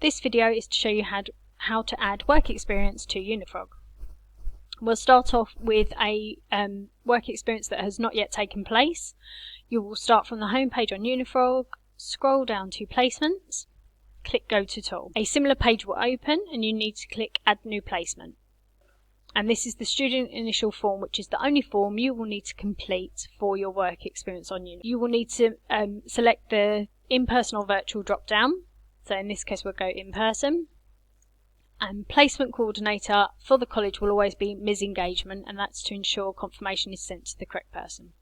This video is to show you how to add work experience to Unifrog. We'll start off with a work experience that has not yet taken place. You will start from the home page on Unifrog, scroll down to Placements, click Go to Tool. A similar page will open and you need to click Add New Placement. And this is the student initial form, which is the only form you will need to complete for your work experience on Unifrog. You will need to select the in-person or virtual drop-down. So in this case we'll go in person. And placement coordinator for the college will always be Ms. Engagement, and that's to ensure confirmation is sent to the correct person.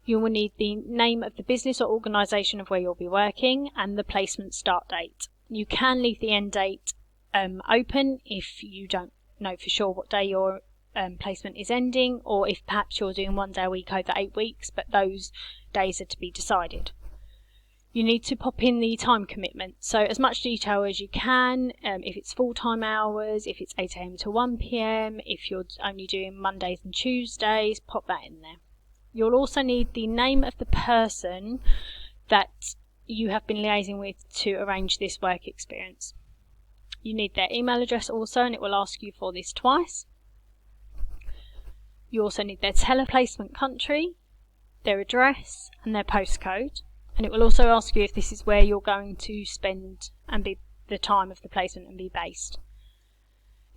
You will need the name of the business or organisation of where you'll be working and the placement start date. You can leave the end date open if you don't know for sure what day your placement is ending, or if perhaps you're doing 1 day a week over 8 weeks, but those days are to be decided. You need to pop in the time commitment, so as much detail as you can, if it's full-time hours, if it's 8 AM to 1 PM, if you're only doing Mondays and Tuesdays, pop that in there. You'll also need the name of the person that you have been liaising with to arrange this work experience. You need their email address also, and it will ask you for this twice. You also need their teleplacement country, their address and their postcode. And it will also ask you if this is where you're going to spend and be the time of the placement and be based.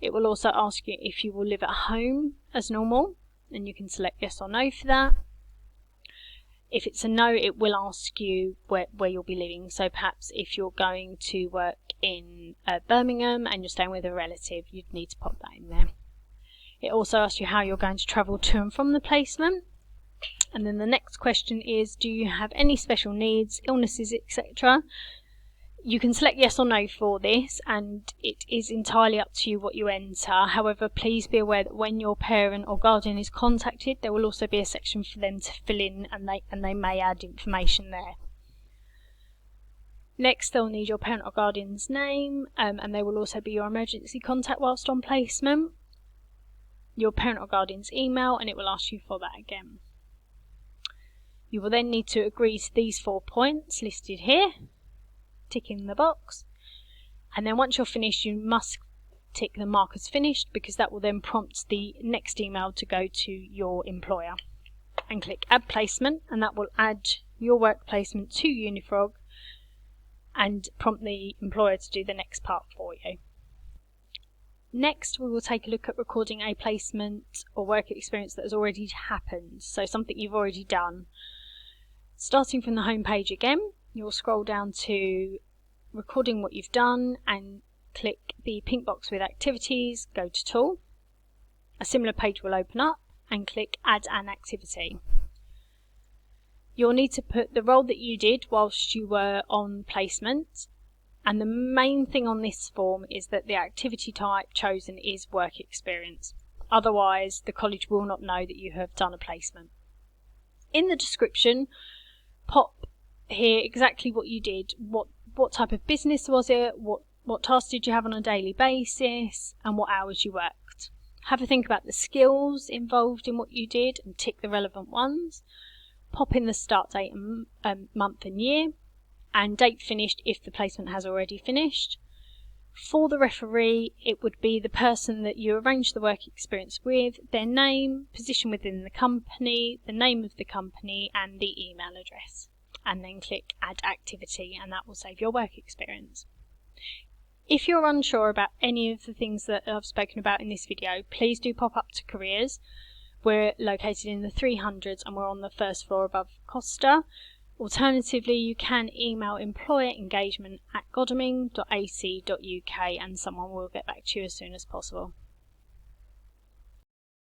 It will also ask you if you will live at home as normal, and you can select yes or no for that. If it's a no, it will ask you where you'll be living. So perhaps if you're going to work in Birmingham and you're staying with a relative, you'd need to pop that in there. It also asks you how you're going to travel to and from the placement. And then the next question is, do you have any special needs, illnesses, etc.? You can select yes or no for this, and it is entirely up to you what you enter. However, please be aware that when your parent or guardian is contacted, there will also be a section for them to fill in, and they may add information there. Next, they'll need your parent or guardian's name, and they will also be your emergency contact whilst on placement. Your parent or guardian's email, and it will ask you for that again. You will then need to agree to these 4 points listed here, ticking the box, and then once you're finished you must tick the mark as finished, because that will then prompt the next email to go to your employer. And click Add Placement, and that will add your work placement to Unifrog and prompt the employer to do the next part for you. Next, we will take a look at recording a placement or work experience that has already happened, so something you've already done. Starting from the home page again, you'll scroll down to recording what you've done and click the pink box with activities, go to Tool. A similar page will open up and click Add an Activity. You'll need to put the role that you did whilst you were on placement. And the main thing on this form is that the activity type chosen is work experience. Otherwise, the college will not know that you have done a placement. In the description, pop here exactly what you did, what type of business was it, what tasks did you have on a daily basis, and what hours you worked. Have a think about the skills involved in what you did and tick the relevant ones. Pop in the start date and month and year, and date finished if the placement has already finished. For the referee, it would be the person that you arranged the work experience with, their name, position within the company, the name of the company, and the email address. And then click Add Activity, and that will save your work experience. If you're unsure about any of the things that I've spoken about in this video, please do pop up to Careers. We're located in the 300s and we're on the first floor above Costa. Alternatively, you can email employerengagement@godalming.ac.uk and someone will get back to you as soon as possible.